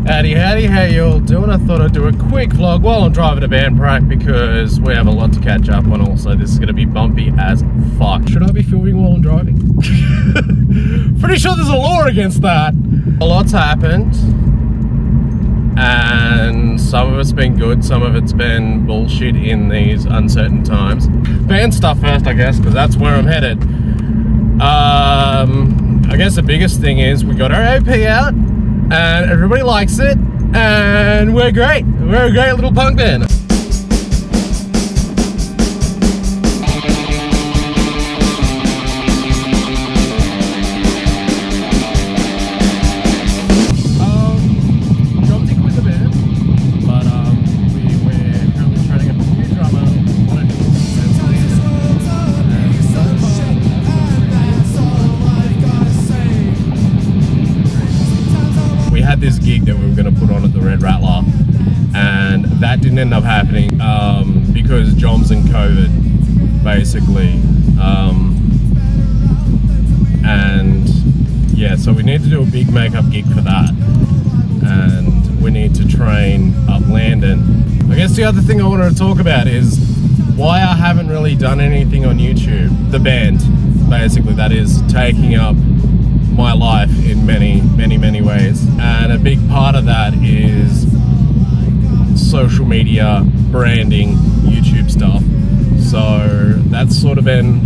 Howdy, how you all doing? I thought I'd do a quick vlog while I'm driving to band prac because we have a lot to catch up on. Also, this is going to be bumpy as fuck. Should I be filming while I'm driving? Pretty sure there's a law against that. A lot's happened, and some of it's been good, some of it's been bullshit in these uncertain times. Band stuff first, I guess, because that's where I'm headed. I guess the biggest thing is we got our AP out, and everybody likes it, and we're great. We're a great little punk band. Drumsy quit the band, but we're currently training up a new drummer. We had this gig that we were going to put on at the Red Rattler, and that didn't end up happening because Joms and COVID, basically. And yeah, so we need to do a big makeup gig for that, and we need to train up Landon. I guess the other thing I wanted to talk about is why I haven't really done anything on YouTube. The band, basically, that is taking up my life in many ways, and a big part of that is social media, branding, YouTube stuff. So that's sort of been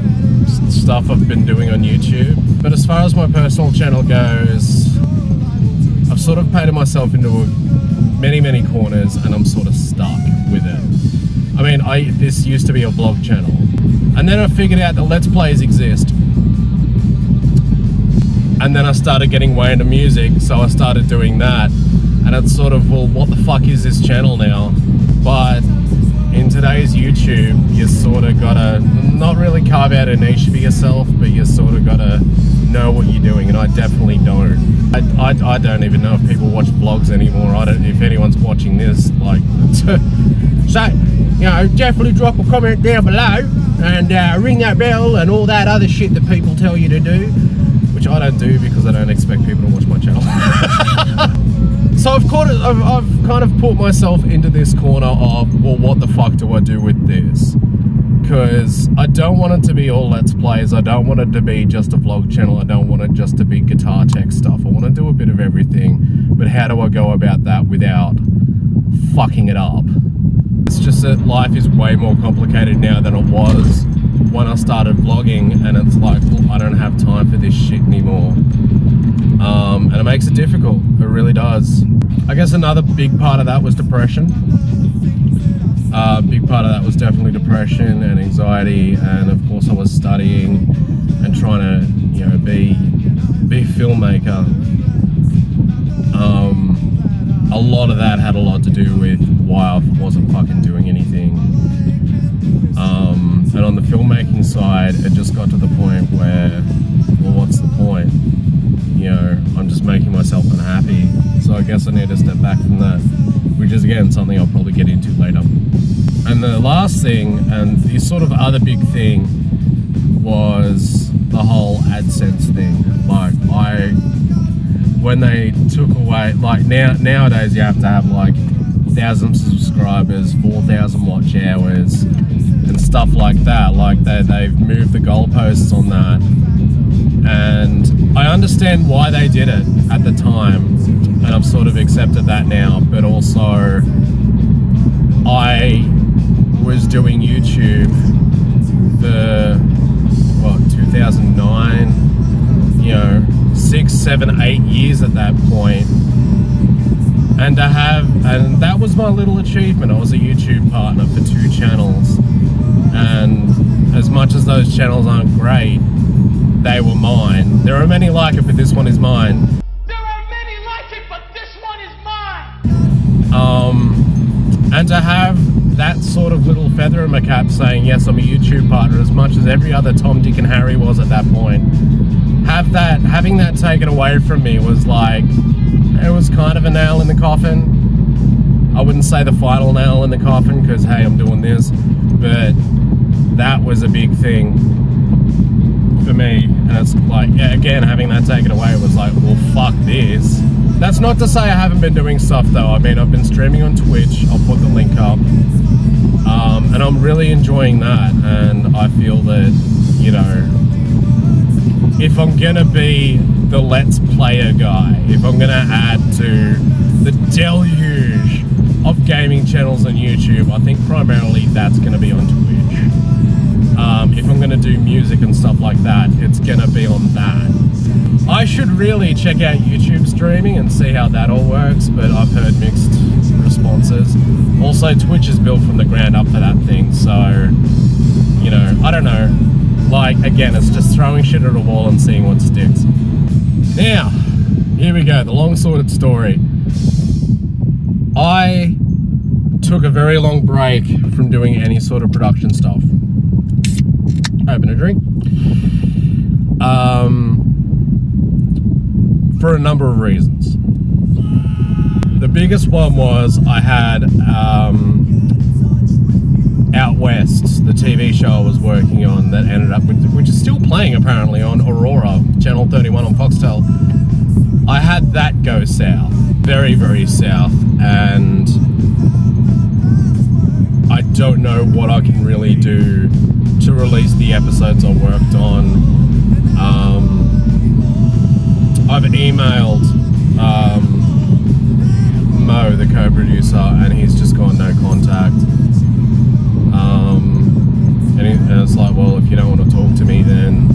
stuff I've been doing on YouTube. But as far as my personal channel goes, I've sort of painted myself into many corners, and I'm sort of stuck with it. I mean, this used to be a vlog channel, and then I figured out that Let's Plays exist. And then I started getting way into music, so I started doing that. And it's sort of, well, what the fuck is this channel now? But in today's YouTube, you sort of gotta not really carve out a niche for yourself, but you sort of gotta know what you're doing, and I definitely don't. I don't even know if people watch vlogs anymore. I don't, if anyone's watching this, like, so, you know, definitely drop a comment down below, and ring that bell and all that other shit that people tell you to do. Which I don't do because I don't expect people to watch my channel. So I've kind of put myself into this corner of, well, what the fuck do I do with this? Because I don't want it to be all Let's Plays. I don't want it to be just a vlog channel. I don't want it just to be guitar tech stuff. I want to do a bit of everything. But how do I go about that without fucking it up? It's just that life is way more complicated now than it was when I started vlogging, and it's like, well, I don't have time for this shit anymore. And it makes it difficult. It really does. I guess another big part of that was depression. Big part of that was definitely depression and anxiety, and of course I was studying and trying to, you know, be a filmmaker. A lot of that had a lot to do with why I wasn't fucking doing anything. And on the filmmaking side, it just got to the point where, well, what's the point? You know, I'm just making myself unhappy. So I guess I need to step back from that, which is, again, something I'll probably get into later. And the last thing, and the sort of other big thing, was the whole AdSense thing. Like, when they took away, like, nowadays you have to have like 1,000 subscribers, 4,000 watch hours, and stuff like that. Like, they've moved the goalposts on that, and I understand why they did it at the time, and I've sort of accepted that now. But also, I was doing YouTube for, what, 2009, you know, 6, 7, 8 years at that point. And that was my little achievement. I was a YouTube partner for 2 channels, and as much as those channels aren't great, they were mine. There are many like it, but this one is mine. There are many like it, but this one is mine. And to have that sort of little feather in my cap saying, yes, I'm a YouTube partner, as much as every other Tom, Dick and Harry was at that point, having that taken away from me was like, it was kind of a nail in the coffin. I wouldn't say the final nail in the coffin, because hey, I'm doing this, but that was a big thing for me. And it's like, yeah, again, having that taken away was like, well, fuck this. That's not to say I haven't been doing stuff though. I mean, I've been streaming on Twitch. I'll put the link up. And I'm really enjoying that. And I feel that, you know, if I'm gonna be the Let's Player guy, if I'm gonna add to the deluge of gaming channels on YouTube, I think primarily that's gonna be on Twitch. If I'm gonna do music and stuff like that, it's gonna be on that. I should really check out YouTube streaming and see how that all works, but I've heard mixed responses. Also, Twitch is built from the ground up for that thing, so, you know, I don't know. Like, again, it's just throwing shit at a wall and seeing what sticks. Now, here we go, the long sorted story. I took a very long break from doing any sort of production stuff. Open a drink. For a number of reasons. The biggest one was I had Out West, the TV show I was working on that ended up, which is still playing apparently on Aurora, Channel 31 on Foxtel. I had that go south, very, very south, and I don't know what I can really do to release the episodes I worked on. I've emailed Mo, the co-producer, and he's just gone no contact. And it's like, well, if you don't want to talk to me, then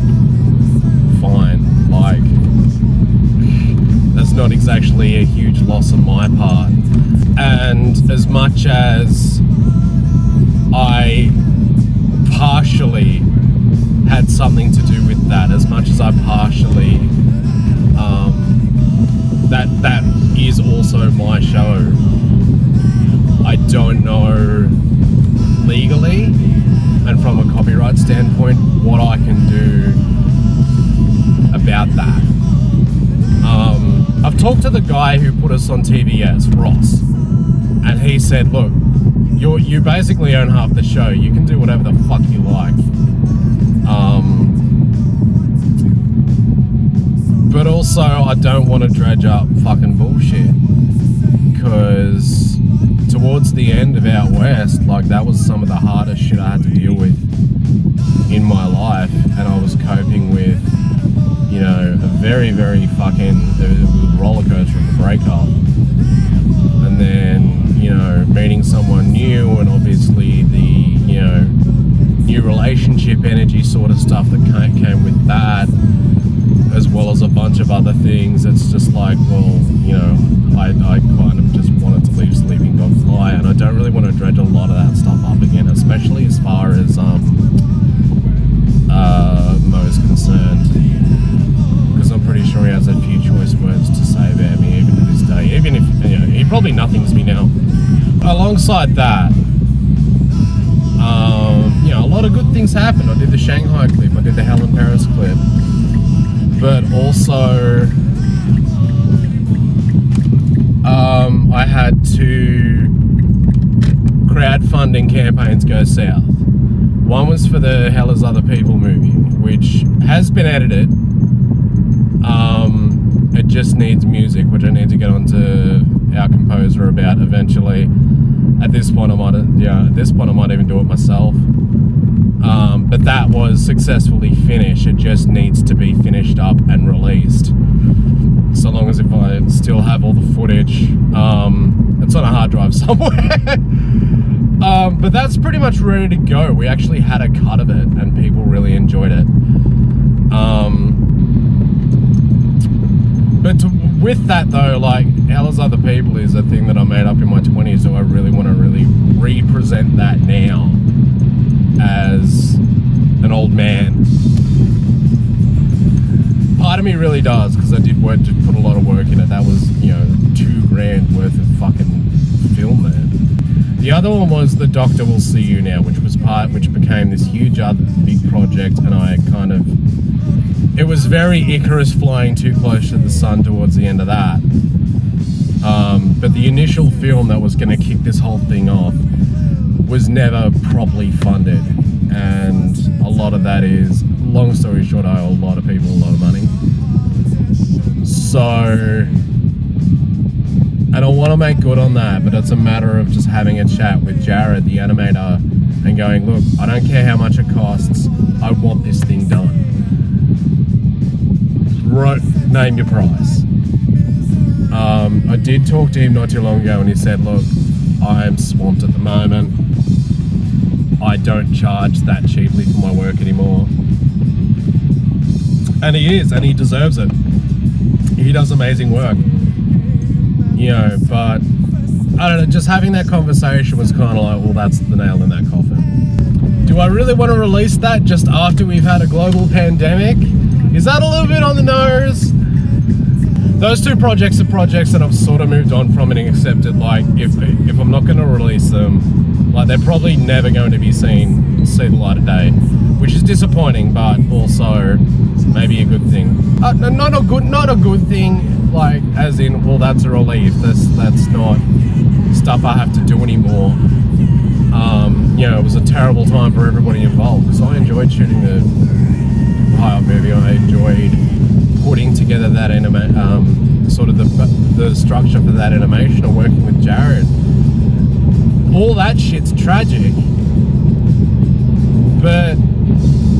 fine. Like, that's not exactly a huge loss on my part. And as much as I partially had something to do with that, as much as I partially that is also my show, I don't know legally and from a copyright standpoint what I can do about that. I've talked to the guy who put us on TVS, Ross, and he said, look, you basically own half the show, you can do whatever the fuck you like. But also, I don't want to dredge up fucking bullshit, because towards the end of Out West, like, that was some of the hardest shit I had to deal with in my life, and I was coping with, you know, a very, very fucking roller coaster of a breakup, and then, you know, meeting someone new, and obviously the, you know, new relationship energy sort of stuff that came with that, as well as a bunch of other things. It's just like, well, you know, I kind of just wanted to leave Sleeping Dogs Lie, and I don't really want to dredge a lot of that stuff up again, especially as far as Mo's concerned, because I'm pretty sure he has a few choice words to say about me even to this day, even if, you know, he probably nothings me now. Alongside that, you know, a lot of good things happened. I did the Shanghai clip, I did the Helen Paris clip, but also I had two crowdfunding campaigns go south. One was for the Hell Is Other People movie, which has been edited. It just needs music, which I need to get onto our composer about eventually. At this point, I might even do it myself. But that was successfully finished. It just needs to be finished up and released. So long as if I still have all the footage, it's on a hard drive somewhere. But that's pretty much ready to go. We actually had a cut of it, and people really enjoyed it. With that though, like, Hell Is Other People is a thing that I made up in my 20s, so I really want to really represent that now as an old man. Part of me really does, because I did just put a lot of work in it. That was, you know, $2,000 worth of fucking film there. The other one was The Doctor Will See You Now, which became this huge other big project, and it was very Icarus flying too close to the sun towards the end of that. But the initial film that was going to kick this whole thing off was never properly funded, and a lot of that is, long story short, I owe a lot of people a lot of money. So want to make good on that, but it's a matter of just having a chat with Jared, the animator, and going, look, I don't care how much it costs, I want this thing done. Name your price. I did talk to him not too long ago and he said, look, I am swamped at the moment. I don't charge that cheaply for my work anymore. And he is, and he deserves it. He does amazing work. You know, but I don't know, just having that conversation was kind of like, well, that's the nail in that coffin. Do I really want to release that just after we've had a global pandemic? Is that a little bit on the nose? Those two projects are projects that I've sort of moved on from and accepted, like, if I'm not going to release them, like, they're probably never going to see the light of day, which is disappointing, but also maybe a good thing. Not a good thing, like, as in, well, that's a relief. That's not stuff I have to do anymore. You know, it was a terrible time for everybody involved, because I enjoyed shooting the pilot movie. I enjoyed putting together that sort of the structure for that animation, and working with Jared. All that shit's tragic, but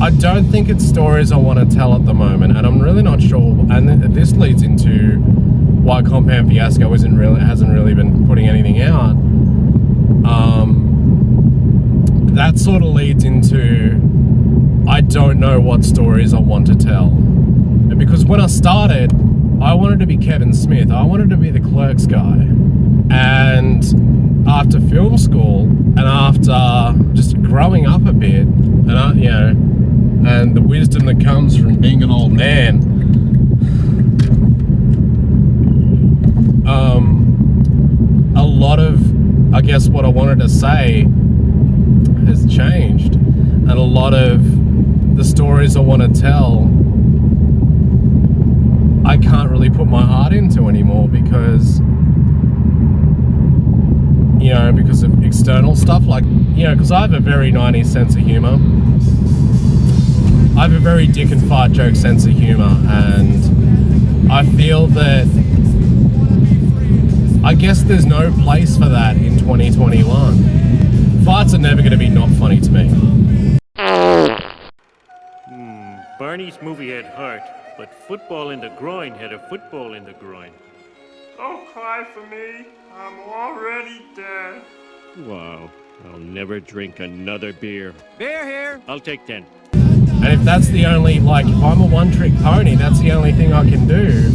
I don't think it's stories I want to tell at the moment, and I'm really not sure. And this leads into why Compound Fiasco hasn't really been putting anything out. That sort of leads into, I don't know what stories I want to tell. Because when I started, I wanted to be Kevin Smith. I wanted to be the Clerks guy. And after film school, and after just growing up a bit, and you know, and the wisdom that comes from being an old man, a lot of, I guess, what I wanted to say has changed, and a lot of the stories I want to tell, I can't really put my heart into anymore because, you know, because of external stuff, like, you know, because I have a very 90s sense of humor. I have a very dick and fart joke sense of humor, and I feel that, I guess there's no place for that in 2021. Farts are never going to be not funny to me. Barney's movie had heart, but football in the groin had a football in the groin. Don't cry for me. I'm already dead. Wow, I'll never drink another beer. Beer here. I'll take 10. And if that's the only, like, if I'm a one-trick pony, that's the only thing I can do.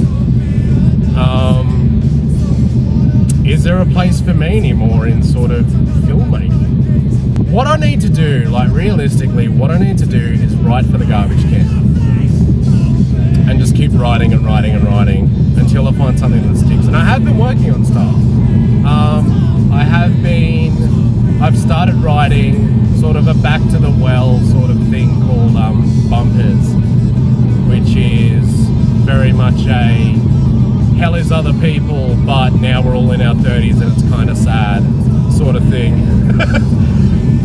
Is there a place for me anymore in sort of filmmaking? What I need to do, like, realistically, what I need to do is write for the garbage can. And just keep writing and writing and writing until I find something that sticks. And I have been working on stuff. I've started writing sort of a back to the well sort of thing called Bumpers, which is very much a hell is other people, but now we're all in our 30s and it's kind of sad sort of thing.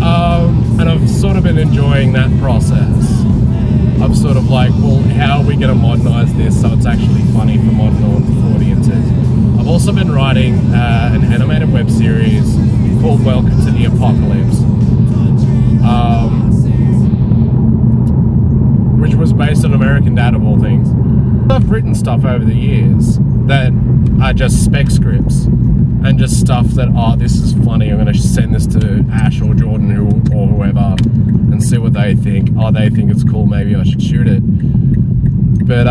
And I've sort of been enjoying that process. I've sort of like, well, how are we going to modernize this so it's actually funny for modern audiences? I've also been writing an animated web series called Welcome to the Apocalypse, which was based on American Dad of all things. I've written stuff over the years that are just spec scripts and just stuff that, oh, this is funny, I'm going to send this to Ash or Jordan or whoever and see what they think. Oh, they think it's cool, maybe I should shoot it. But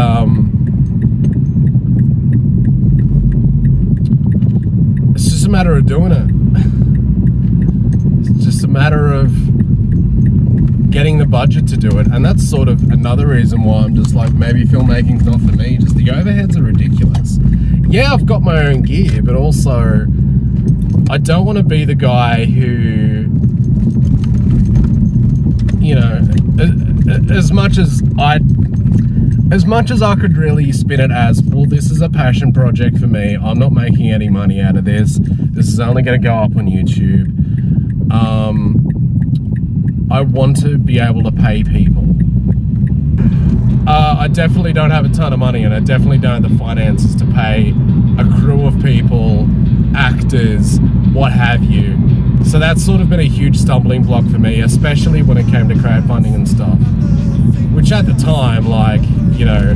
it's just a matter of doing it. It's just a matter of getting the budget to do it, and that's sort of another reason why I'm just like, maybe filmmaking's not for me. Just the overheads are ridiculous. Yeah, I've got my own gear, but also I don't want to be the guy who, you know, as much as I could really spin it as, well, this is a passion project for me, I'm not making any money out of this, this is only going to go up on YouTube. I want to be able to pay people. I definitely don't have a ton of money, and I definitely don't have the finances to pay a crew of people doctors, what have you. So that's sort of been a huge stumbling block for me, especially when it came to crowdfunding and stuff. Which at the time, like, you know,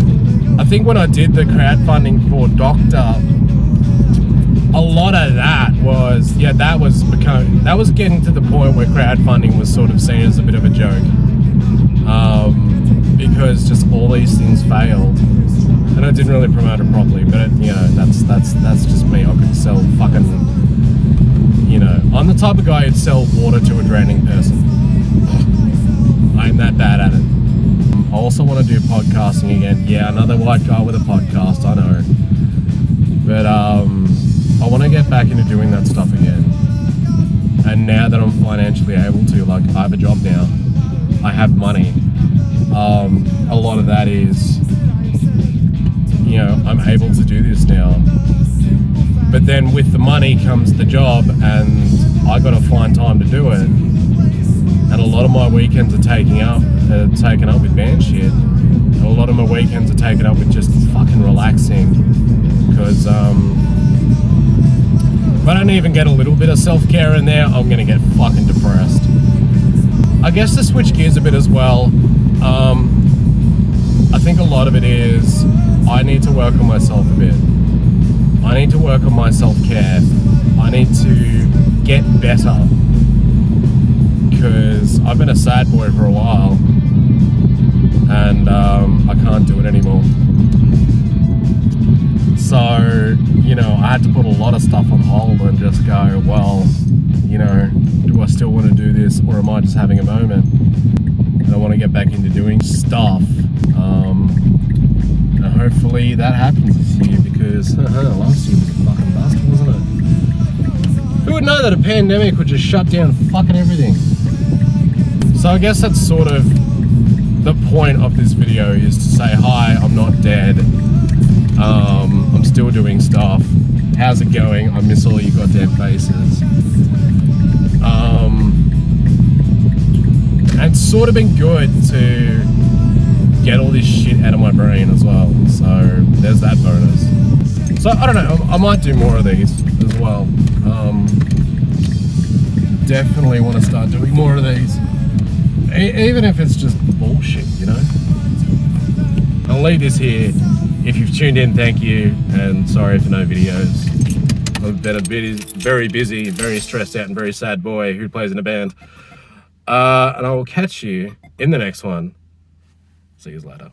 I think when I did the crowdfunding for Doctor, a lot of that was, yeah, that was getting to the point where crowdfunding was sort of seen as a bit of a joke. Because just all these things failed. And I didn't really promote it properly, but you know, that's just me. I could sell fucking, you know, I'm the type of guy who'd sell water to a drowning person. I'm that bad at it. I also want to do podcasting again. Yeah, another white guy with a podcast, I know. But I want to get back into doing that stuff again. And now that I'm financially able to, like, I have a job now, I have money. A lot of that is, you know, I'm able to do this now. But then with the money comes the job, and I got to find time to do it. And a lot of my weekends are taken up with band shit. And a lot of my weekends are taken up with just fucking relaxing. Because if I don't even get a little bit of self-care in there, I'm gonna get fucking depressed. I guess to switch gears a bit as well, I think a lot of it is I need to work on myself a bit. I need to work on my self-care. I need to get better. Because I've been a sad boy for a while, and I can't do it anymore. So, you know, I had to put a lot of stuff on hold and just go, well, you know, do I still want to do this, or am I just having a moment? And I want to get back into doing stuff. And hopefully that happens this year, because last year was a fucking bust, wasn't it? Who would know that a pandemic would just shut down fucking everything? So I guess that's sort of the point of this video, is to say, hi, I'm not dead. I'm still doing stuff. How's it going? I miss all you goddamn faces. And it's sort of been good to get all this shit out of my brain as well. So there's that bonus. So I don't know, I might do more of these as well. Definitely want to start doing more of these. Even if it's just bullshit, you know? I'll leave this here. If you've tuned in, thank you, and sorry for no videos. I've been very busy, very stressed out, and very sad boy who plays in a band. And I will catch you in the next one. See you later.